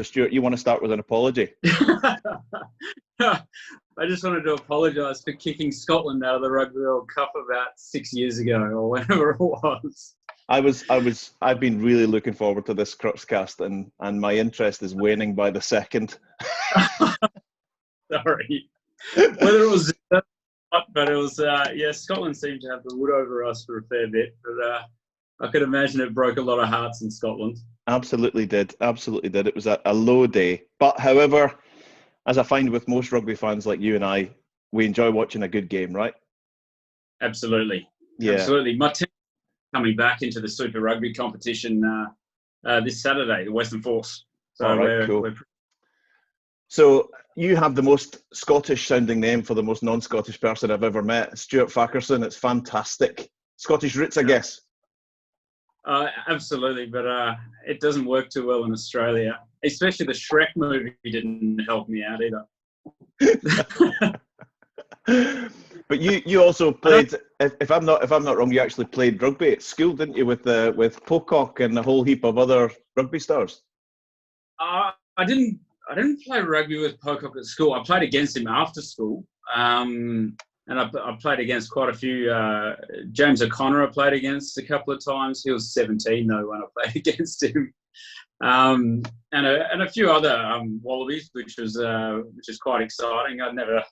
So, Stuart, you want to start with an apology? I just wanted to apologise for kicking Scotland out of the Rugby World Cup about 6 years ago, or whenever it was. I've been really looking forward to this Crux cast, and my interest is waning by the second. Sorry. Whether it was, but it was, Scotland seemed to have the wood over us for a fair bit, but I could imagine it broke a lot of hearts in Scotland. Absolutely did. It was a low day. But however, as I find with most rugby fans like you and I, we enjoy watching a good game, right? Absolutely. Yeah. Absolutely. My team coming back into the Super Rugby competition this Saturday, the Western Force. So all right, cool. So you have the most Scottish sounding name for the most non-Scottish person I've ever met, Stuart Farquharson. It's fantastic. Scottish roots, I guess. Absolutely, but it doesn't work too well in Australia. Especially the Shrek movie didn't help me out either. But you also played. If I'm not wrong, you actually played rugby at school, didn't you? With Pocock and a whole heap of other rugby stars. I didn't play rugby with Pocock at school. I played against him after school. And I played against quite a few. James O'Connor I played against a couple of times. He was 17 though when I played against him, and a few other Wallabies, which is quite exciting. I never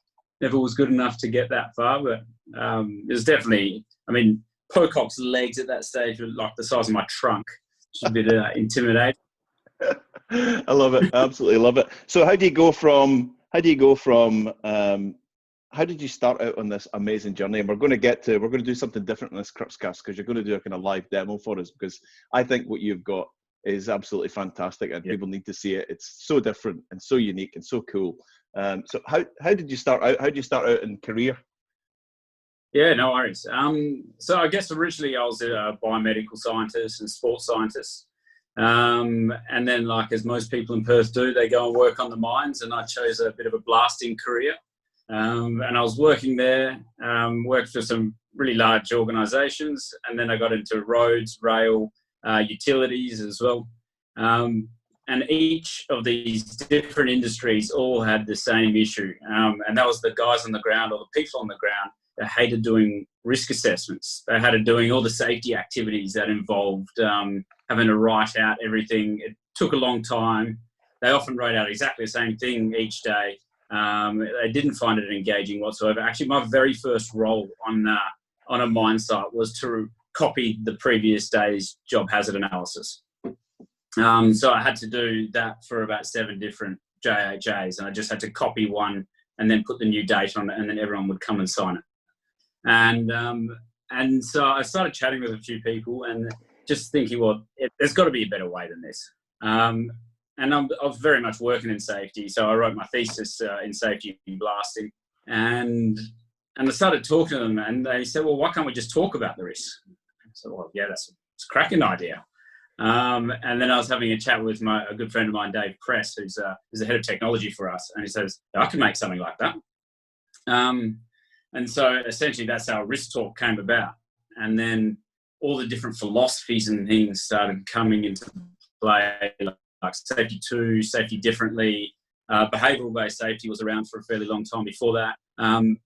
was good enough to get that far, but it was definitely. I mean, Pocock's legs at that stage were like the size of my trunk, which is a bit intimidating. I love it. Absolutely love it. So how did you start out on this amazing journey? And we're going to do something different in this Cruxcast, because you're going to do a kind of live demo for us, because I think what you've got is absolutely fantastic and people need to see it. It's so different and so unique and so cool. So how did you start out? How did you start out in career? Yeah, no worries. So I guess originally I was a biomedical scientist and sports scientist. And then, like as most people in Perth do, they go and work on the mines, and I chose a bit of a blasting career. And I was working there, worked for some really large organisations, and then I got into roads, rail, utilities as well. And each of these different industries all had the same issue. And that was the guys on the ground, or the people on the ground, that hated doing risk assessments. They hated doing all the safety activities that involved having to write out everything. It took a long time. They often wrote out exactly the same thing each day. They didn't find it engaging whatsoever. Actually, my very first role on a mine site was to copy the previous day's job hazard analysis. So I had to do that for about 7 different JHAs, and I just had to copy one and then put the new date on it, and then everyone would come and sign it. And so I started chatting with a few people and just thinking, well, there's got to be a better way than this. And I was very much working in safety, so I wrote my thesis in safety and blasting. And I started talking to them, and they said, well, why can't we just talk about the risks? I said, well, yeah, it's a cracking idea. And then I was having a chat with a good friend of mine, Dave Press, who's the head of technology for us, and he says, I can make something like that. And so essentially that's how RiskTalk came about. And then all the different philosophies and things started coming into play, like safety 2, safety differently. Behavioural-based safety was around for a fairly long time before that.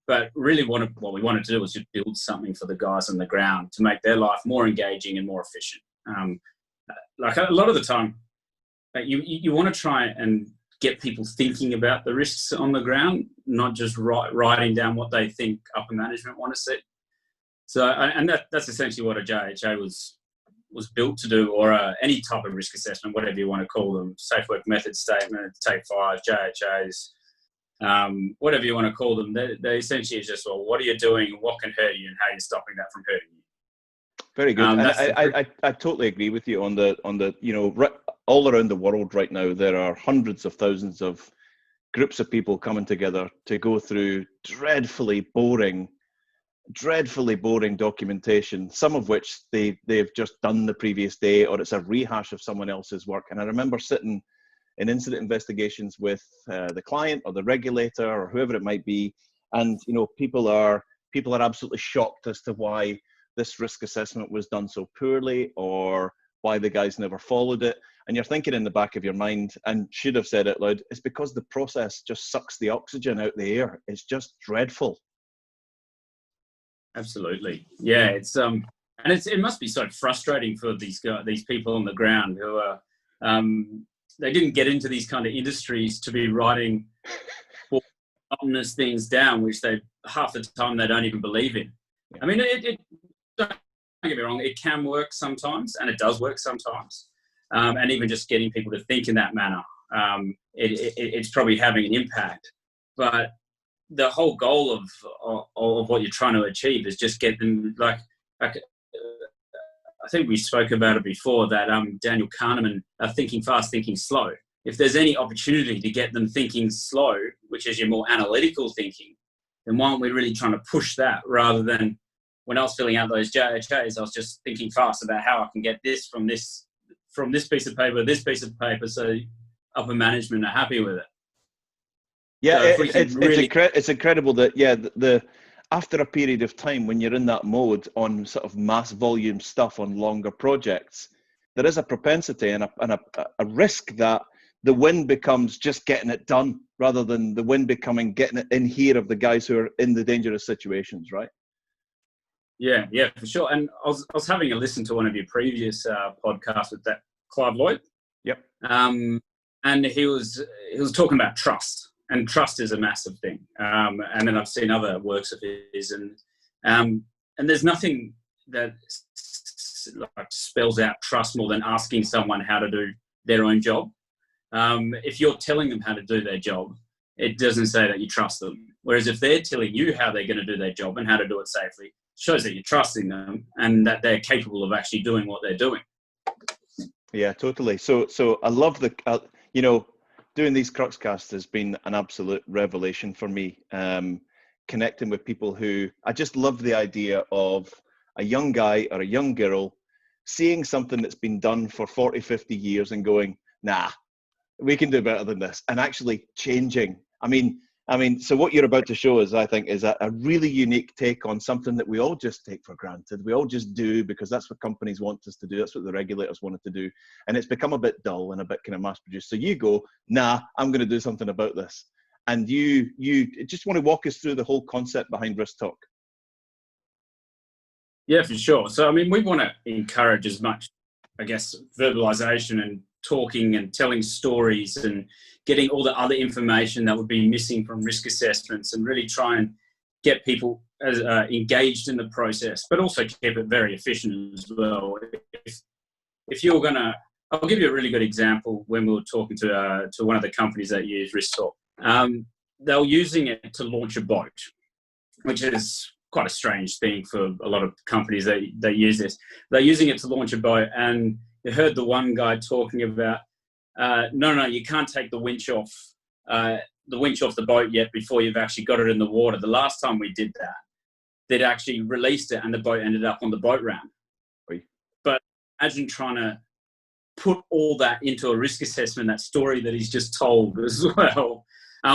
But really what we wanted to do was just build something for the guys on the ground to make their life more engaging and more efficient. Like a lot of the time, you want to try and get people thinking about the risks on the ground, not just writing down what they think upper management want to see. So, and that's essentially what a JHA was built to do, or any type of risk assessment, whatever you want to call them, safe work method statement, take 5, JHAs, whatever you want to call them. They essentially is just, well, what are you doing, what can hurt you, and how are you stopping that from hurting you? Very good. And I totally agree with you on the all around the world right now, there are hundreds of thousands of groups of people coming together to go through dreadfully boring documentation, some of which they've just done the previous day, or it's a rehash of someone else's work. And I remember sitting in incident investigations with the client or the regulator or whoever it might be, and people are absolutely shocked as to why this risk assessment was done so poorly, or why the guys never followed it. And you're thinking in the back of your mind, and should have said it loud, it's because the process just sucks the oxygen out the air. It's just dreadful. Absolutely. Yeah, it must be so frustrating for these people on the ground who are, they didn't get into these kind of industries to be writing monotonous things down, which they half the time they don't even believe in. I mean, don't get me wrong, it can work sometimes, and it does work sometimes. And even just getting people to think in that manner, it's probably having an impact. But the whole goal of what you're trying to achieve is just get them like I think we spoke about it before, that Daniel Kahneman, thinking fast, thinking slow. If there's any opportunity to get them thinking slow, which is your more analytical thinking, then why aren't we really trying to push that, rather than when I was filling out those JHAs, I was just thinking fast about how I can get this from this piece of paper, so upper management are happy with it. Yeah, so it's incredible that, the after a period of time, when you're in that mode on sort of mass volume stuff on longer projects, there is a propensity and a risk that the win becomes just getting it done, rather than the win becoming getting it in here of the guys who are in the dangerous situations, right? Yeah, for sure. And I was having a listen to one of your previous podcasts with that Clive Lloyd. Yep. And he was talking about trust, and trust is a massive thing. And then I've seen other works of his, and there's nothing that like spells out trust more than asking someone how to do their own job. If you're telling them how to do their job, it doesn't say that you trust them. Whereas if they're telling you how they're going to do their job and how to do it safely, it shows that you're trusting them and that they're capable of actually doing what they're doing. Yeah, totally. So I love doing these Cruxcasts has been an absolute revelation for me. Connecting with people who, I just love the idea of a young guy or a young girl seeing something that's been done for 40, 50 years and going, nah, we can do better than this, and actually changing. I mean, so what you're about to show us, I think, is a really unique take on something that we all just take for granted. We all just do because that's what companies want us to do. That's what the regulators want us to do. And it's become a bit dull and a bit kind of mass produced. So you go, nah, I'm going to do something about this. And you just want to walk us through the whole concept behind RiskTalk. Yeah, for sure. So, I mean, we want to encourage as much, I guess, verbalization and talking and telling stories and getting all the other information that would be missing from risk assessments, and really try and get people as engaged in the process, but also keep it very efficient as well. If you're going to, I'll give you a really good example. When we were talking to one of the companies that use RiskTalk, they were using it to launch a boat, which is quite a strange thing for a lot of companies that use this. They're using it to launch a boat, and you heard the one guy talking about, no, you can't take the winch off the boat yet before you've actually got it in the water. The last time we did that, they'd actually released it and the boat ended up on the boat ramp. Oui. But imagine trying to put all that into a risk assessment, that story that he's just told as well,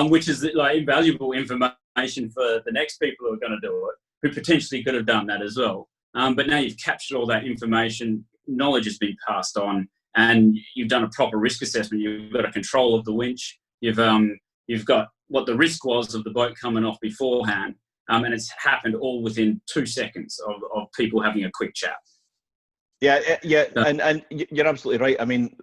which is like invaluable information for the next people who are going to do it, who potentially could have done that as well. But now you've captured all that information, knowledge has been passed on, and you've done a proper risk assessment. You've got a control of the winch. You've got what the risk was of the boat coming off beforehand, and it's happened all within 2 seconds of people having a quick chat. Yeah, and you're absolutely right. I mean,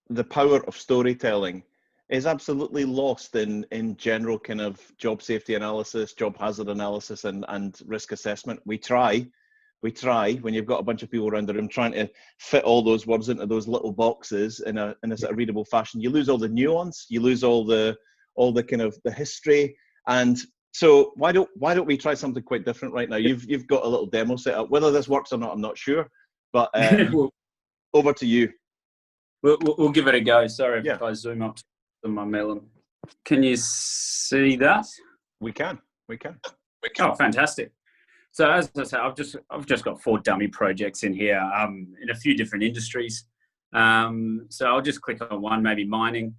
the power of storytelling is absolutely lost in general kind of job safety analysis, job hazard analysis, and risk assessment. We try when you've got a bunch of people around the room trying to fit all those words into those little boxes in a sort of readable fashion. You lose all the nuance, you lose all the kind of the history. And so why don't we try something quite different right now? You've got a little demo set up. Whether this works or not, I'm not sure. But over to you. We'll give it a go. Sorry if I zoom up to my melon. Can you see that? We can. Oh, fantastic. So as I said, I've just got 4 dummy projects in here in a few different industries. So I'll just click on one, maybe mining.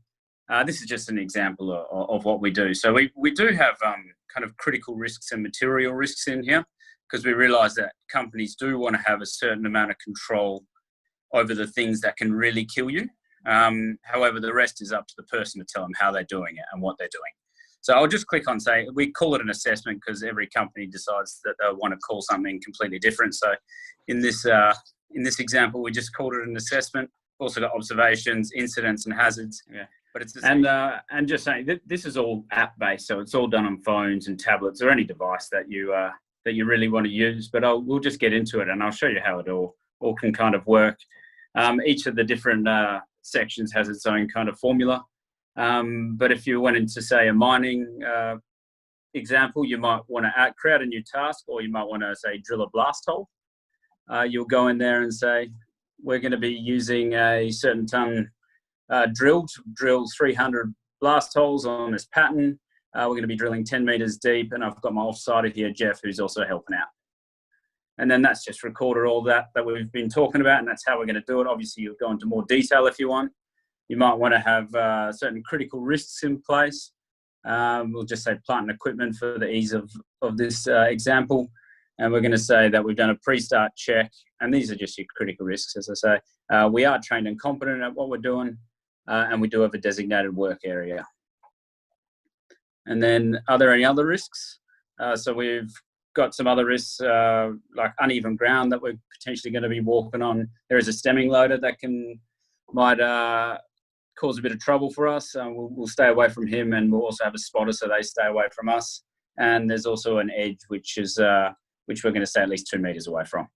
This is just an example of what we do. So we do have kind of critical risks and material risks in here, because we realise that companies do want to have a certain amount of control over the things that can really kill you. However, the rest is up to the person to tell them how they're doing it and what they're doing. So I'll just click on say, we call it an assessment because every company decides that they want to call something completely different. So in this example, we just called it an assessment. Also got observations, incidents and hazards. Yeah. But it's and just saying that this is all app based, so it's all done on phones and tablets or any device that you really want to use. But we'll just get into it and I'll show you how it all can kind of work. Each of the different sections has its own kind of formula. But if you went into say a mining example, you might want to create a new task, or you might want to say drill a blast hole. You'll go in there and say, we're going to be using a certain ton drill 300 blast holes on this pattern. We're going to be drilling 10 meters deep, and I've got my offsider here, Jeff, who's also helping out. And then that's just recorded all that we've been talking about, and that's how we're going to do it. Obviously, you'll go into more detail if you want. You might want to have certain critical risks in place. We'll just say plant and equipment for the ease of this example. And we're going to say that we've done a pre-start check, and these are just your critical risks, as I say. We are trained and competent at what we're doing, and we do have a designated work area. And then, are there any other risks? So we've got some other risks, like uneven ground that we're potentially going to be walking on. There is a stemming loader that might cause a bit of trouble for us. We'll stay away from him, and we'll also have a spotter so they stay away from us. And there's also an edge, which we're going to stay at least 2 meters away from.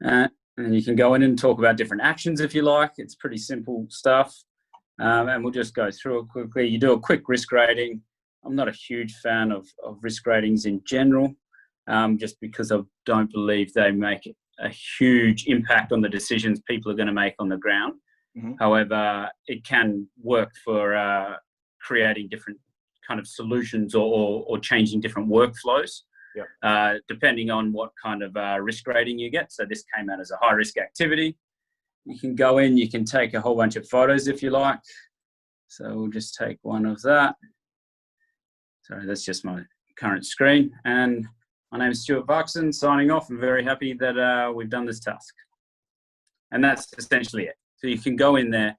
And you can go in and talk about different actions if you like. It's pretty simple stuff. And we'll just go through it quickly. You do a quick risk rating. I'm not a huge fan of risk ratings in general, just because I don't believe they make a huge impact on the decisions people are going to make on the ground. Mm-hmm. However, it can work for creating different kind of solutions or changing different workflows. Yep. Depending on what kind of risk rating you get. So this came out as a high risk activity. You can go in, you can take a whole bunch of photos if you like. So we'll just take one of that. Sorry, that's just my current screen. And my name is Stuart Farquharson, signing off. I'm very happy that we've done this task. And that's essentially it. So you can go in there,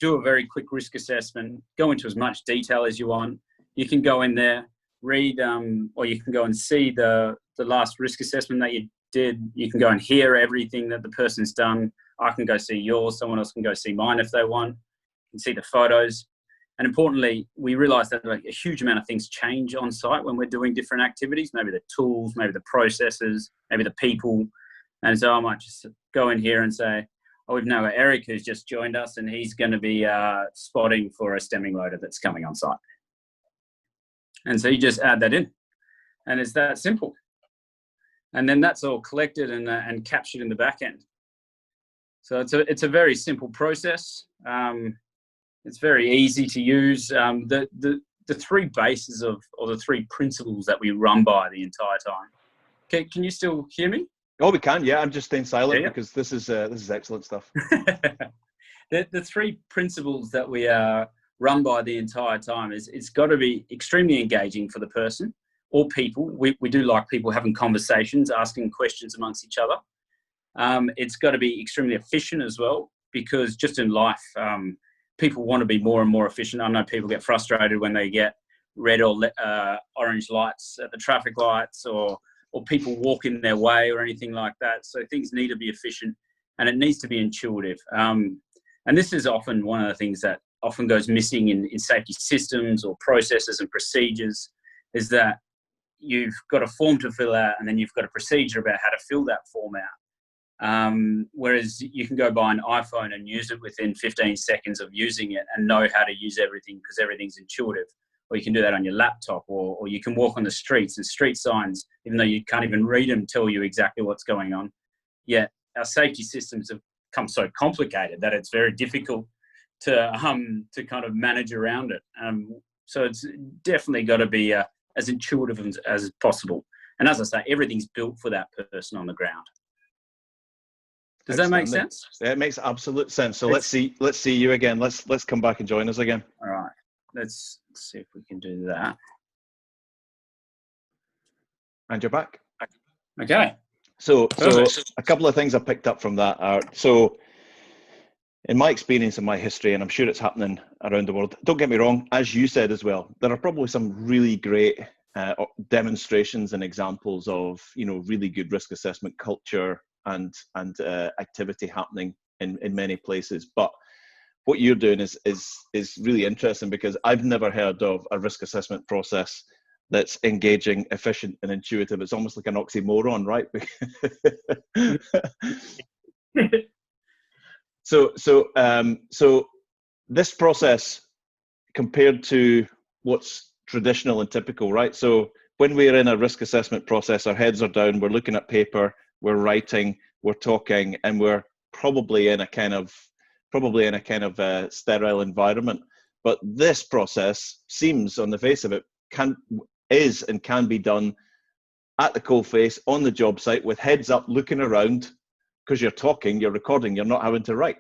do a very quick risk assessment, go into as much detail as you want. You can go in there, read, or you can go and see the last risk assessment that you did. You can go and hear everything that the person's done. I can go see yours. Someone else can go see mine if they want. You can see the photos. And importantly, we realise that like a huge amount of things change on site when we're doing different activities, maybe the tools, maybe the processes, maybe the people. And so I might just go in here and say, oh, we've now got Eric who's just joined us, and he's going to be spotting for a stemming loader that's coming on site. And so you just add that in, and it's that simple. And then that's all collected and captured in the back end. So it's a very simple process. It's very easy to use. The three bases or the three principles that we run by the entire time. Can you still hear me? Oh, we can. Yeah, I'm just staying silent because this is excellent stuff. The three principles that we run by the entire time is it's got to be extremely engaging for the person or people. We do like people having conversations, asking questions amongst each other. It's got to be extremely efficient as well, because just in life, people want to be more and more efficient. I know people get frustrated when they get red or orange lights at the traffic lights, or people walk in their way or anything like that. So things need to be efficient, and it needs to be intuitive. And this is often one of the things that often goes missing in safety systems or processes and procedures, is that you've got a form to fill out, and then you've got a procedure about how to fill that form out. Whereas you can go buy an iPhone and use it within 15 seconds of using it and know how to use everything because everything's intuitive. Or you can do that on your laptop, or you can walk on the streets, and street signs, even though you can't even read them, tell you exactly what's going on. Yet our safety systems have become so complicated that it's very difficult to kind of manage around it. So it's definitely got to be as intuitive as possible. And as I say, everything's built for that person on the ground. Does that make sense? Yeah, it makes absolute sense. So let's see you again. Let's come back and join us again. All right. Let's see if we can do that. And you're back. Okay. So Perfect. a couple of things I picked up from that are, so in my experience and my history, and I'm sure it's happening around the world, don't get me wrong, as you said as well, there are probably some really great demonstrations and examples of, you know, really good risk assessment culture and activity happening in many places. But what you're doing is really interesting, because I've never heard of a risk assessment process that's engaging, efficient, and intuitive. It's almost like an oxymoron, right? So this process, compared to what's traditional and typical, right? So when we're in a risk assessment process, our heads are down, we're looking at paper, we're writing, we're talking, and we're probably in a kind of sterile environment. But this process seems, on the face of it, can be done at the coalface, on the job site, with heads up, looking around, because you're talking, you're recording, you're not having to write.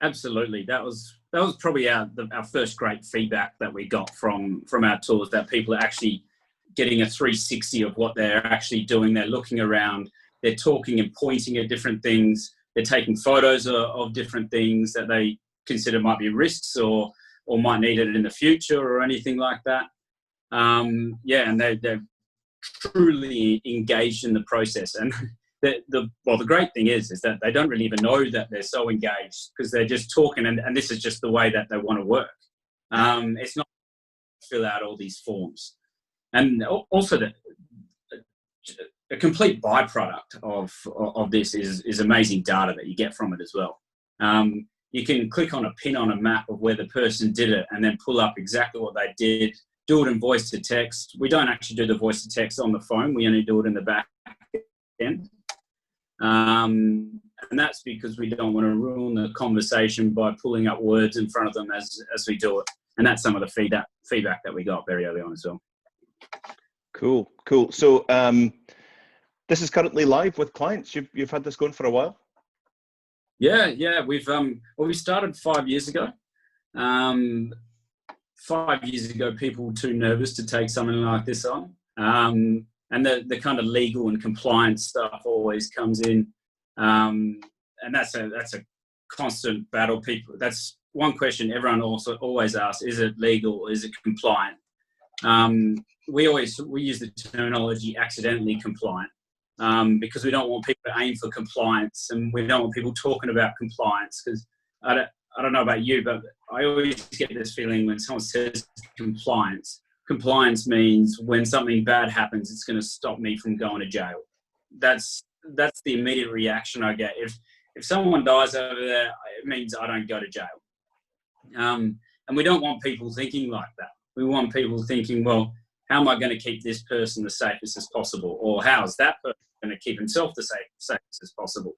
Absolutely. That was probably our first great feedback that we got from our tours, that people are actually getting a 360 of what they're actually doing. They're looking around, they're talking and pointing at different things, they're taking photos of different things that they consider might be risks or might need it in the future or anything like that. And they're truly engaged in the process. And the great thing is that they don't really even know that they're so engaged, because they're just talking, and this is just the way that they want to work. It's not fill out all these forms. And also a complete byproduct of this is amazing data that you get from it as well. You can click on a pin on a map of where the person did it, and then pull up exactly what they did, do it in voice to text. We don't actually do the voice to text on the phone. We only do it in the back end. And that's because we don't want to ruin the conversation by pulling up words in front of them as we do it. And that's some of the feedback that we got very early on as well. Cool. So this is currently live with clients. You've had this going for a while? Yeah. We started 5 years ago. 5 years ago, people were too nervous to take something like this on. And the kind of legal and compliance stuff always comes in. And that's a constant battle. That's one question everyone also always asks: is it legal? Is it compliant? We use the terminology accidentally compliant, because we don't want people to aim for compliance, and we don't want people talking about compliance, because I don't know about you, but I always get this feeling when someone says compliance means when something bad happens, it's going to stop me from going to jail. That's the immediate reaction I get. If someone dies over there, it means I don't go to jail. And we don't want people thinking like that. We want people thinking, well, how am I going to keep this person the safest as possible? Or how is that person going to keep himself the safest as possible?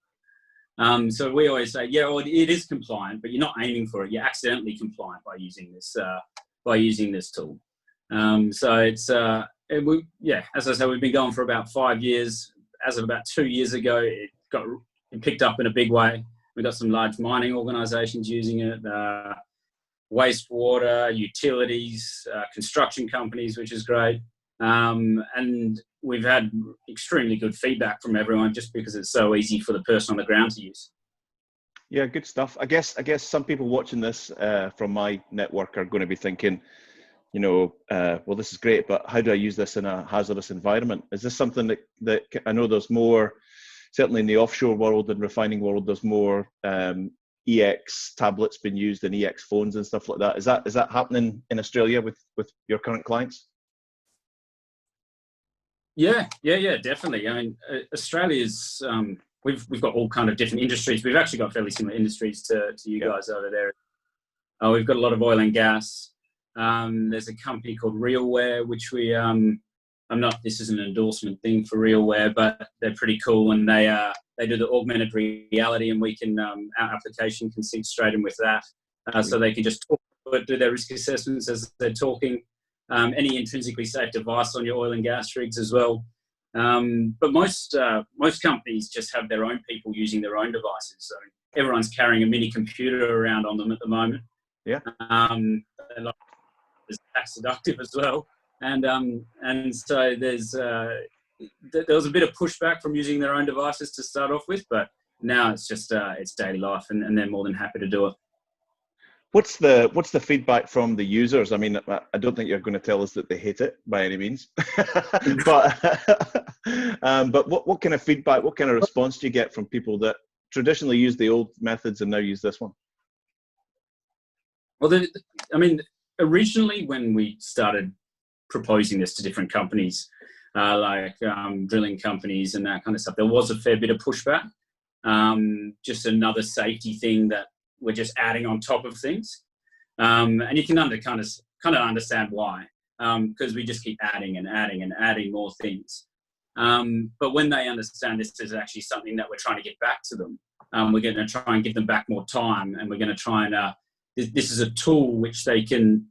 So we always say, yeah, well, it is compliant, but you're not aiming for it. You're accidentally compliant by using this tool. So it's as I say, we've been going for about 5 years. As of about 2 years ago, it picked up in a big way. We've got some large mining organisations using it, wastewater, utilities, construction companies, which is great. And we've had extremely good feedback from everyone, just because it's so easy for the person on the ground to use. Yeah, good stuff. I guess some people watching this from my network are going to be thinking, well, this is great, but how do I use this in a hazardous environment? Is this something that I know there's more, certainly in the offshore world and refining world, there's more EX tablets being used and EX phones and stuff like that. Is that happening in Australia with your current clients? Yeah, definitely. I mean, Australia's we've got all kind of different industries. We've actually got fairly similar industries to you guys over there. We've got a lot of oil and gas. There's a company called RealWare, which this is an endorsement thing for RealWare, but they're pretty cool, and they do the augmented reality, and we can our application can sync straight in with that, so they can just talk, do their risk assessments as they're talking. Any intrinsically safe device on your oil and gas rigs as well. But most companies just have their own people using their own devices. So everyone's carrying a mini computer around on them at the moment. Yeah. It's tax deductive as well. And so there's there was a bit of pushback from using their own devices to start off with, but now it's just it's daily life, and they're more than happy to do it. What's the feedback from the users? I mean, I don't think you're going to tell us that they hate it by any means, but what kind of feedback, what kind of response do you get from people that traditionally use the old methods and now use this one? Well, I mean, originally when we started proposing this to different companies, like drilling companies and that kind of stuff, there was a fair bit of pushback. Just another safety thing that we're just adding on top of things, and you can kind of understand why, because we just keep adding and adding and adding more things. But when they understand this is actually something that we're trying to get back to them, we're going to try and give them back more time, and we're going to try and this is a tool which they can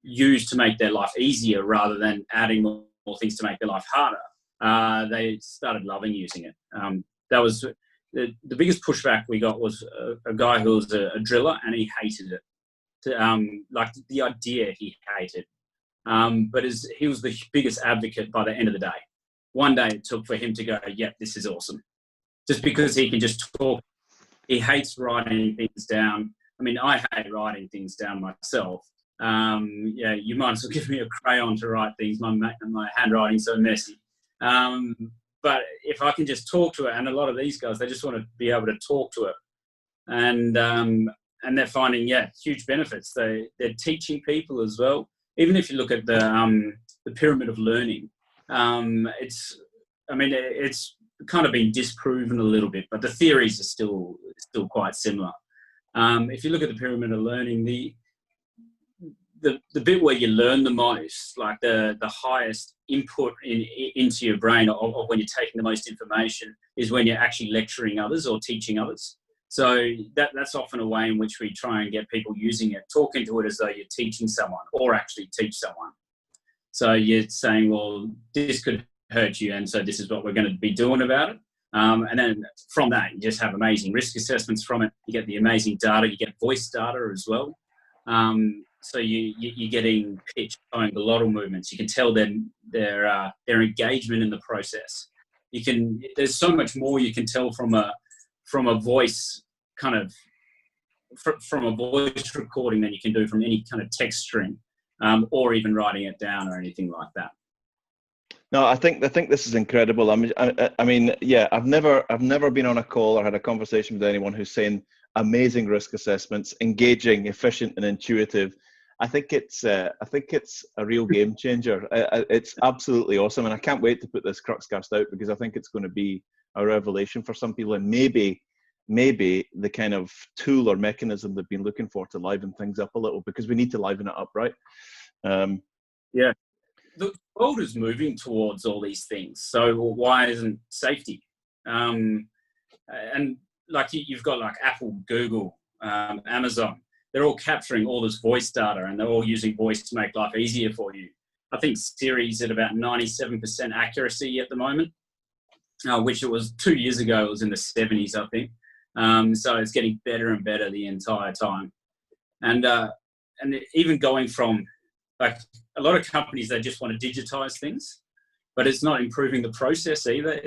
use to make their life easier rather than adding more things to make their life harder. They started loving using it. That was the biggest pushback we got was a guy who was a driller, and he hated it. Like the idea he hated. But he was the biggest advocate by the end of the day. One day it took for him to go, yeah, this is awesome. Just because he can just talk. He hates writing things down. I mean, I hate writing things down myself. Yeah, you might as well give me a crayon to write things. My handwriting's so messy. But if I can just talk to it, and a lot of these guys, they just want to be able to talk to it. And they're finding, yeah, huge benefits. They're teaching people as well. Even if you look at the pyramid of learning, it's kind of been disproven a little bit, but the theories are still quite similar. If you look at the pyramid of learning, the bit where you learn the most, like the highest input into your brain of when you're taking the most information, is when you're actually lecturing others or teaching others. So that's often a way in which we try and get people using it, talking to it as though you're teaching someone or actually teach someone. So you're saying, well, this could hurt you, and so this is what we're going to be doing about it. And then from that, you just have amazing risk assessments from it. You get the amazing data. You get voice data as well. So you're getting pitch, tone, glottal movements. You can tell their engagement in the process. There's so much more you can tell from a voice kind of from a voice recording than you can do from any kind of text string, or even writing it down or anything like that. No, I think this is incredible. I mean, yeah, I've never been on a call or had a conversation with anyone who's saying amazing risk assessments, engaging, efficient, and intuitive. I think it's a real game changer. It's absolutely awesome, and I can't wait to put this Cruxcast out, because I think it's going to be a revelation for some people, and maybe the kind of tool or mechanism they've been looking for to liven things up a little, because we need to liven it up, right? Yeah. The world is moving towards all these things. So why isn't safety? And like you've got like Apple, Google, Amazon, they're all capturing all this voice data, and they're all using voice to make life easier for you. I think Siri's at about 97% accuracy at the moment, which it was 2 years ago, it was in the 70s, I think. So it's getting better and better the entire time. And even going from, like, a lot of companies, they just want to digitize things, but it's not improving the process either.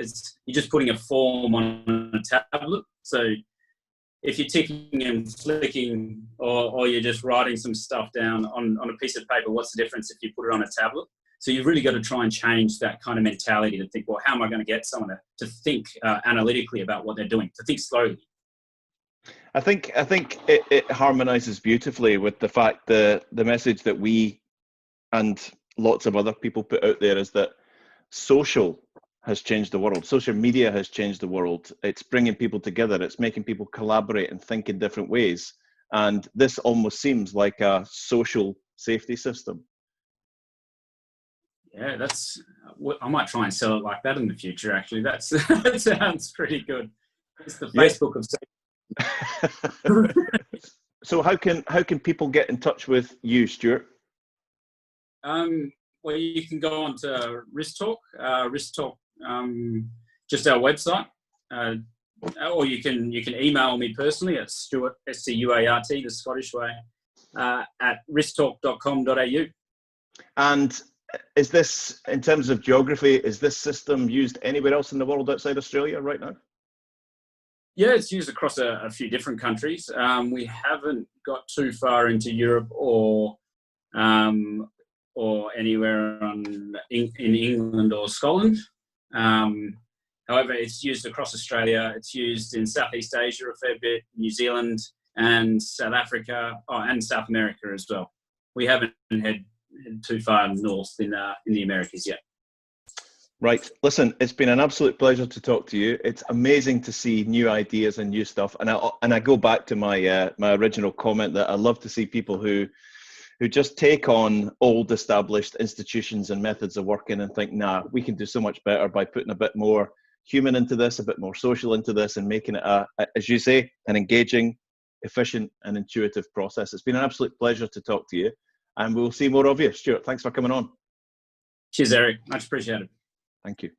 You're just putting a form on a tablet. So if you're ticking and flicking, or you're just writing some stuff down on a piece of paper, what's the difference if you put it on a tablet? So you've really got to try and change that kind of mentality to think, well, how am I going to get someone to think analytically about what they're doing, to think slowly? I think it harmonizes beautifully with the fact the message that we and lots of other people put out there is that social has changed the world. Social media has changed the world. It's bringing people together. It's making people collaborate and think in different ways. And this almost seems like a social safety system. Yeah, I might try and sell it like that in the future, actually. That sounds pretty good. It's the Facebook of safety. So how can people get in touch with you, Stuart? Well, you can go on to RiskTalk, just our website, or you can email me personally at Stuart, Stuart, the Scottish way, at risktalk.com.au. And Is this, in terms of geography, is this system used anywhere else in the world outside Australia right now? Yeah, it's used across a few different countries. We haven't got too far into Europe or anywhere in England or Scotland. However, it's used across Australia. It's used in Southeast Asia a fair bit, New Zealand and South Africa, and South America as well. We haven't head too far north in the Americas yet. Right. Listen, it's been an absolute pleasure to talk to you. It's amazing to see new ideas and new stuff. And I go back to my my original comment that I love to see people who just take on old established institutions and methods of working and think, nah, we can do so much better by putting a bit more human into this, a bit more social into this, and making it, as you say, an engaging, efficient and intuitive process. It's been an absolute pleasure to talk to you, and we'll see more of you. Stuart, thanks for coming on. Cheers, Eric. Much appreciated. Thank you.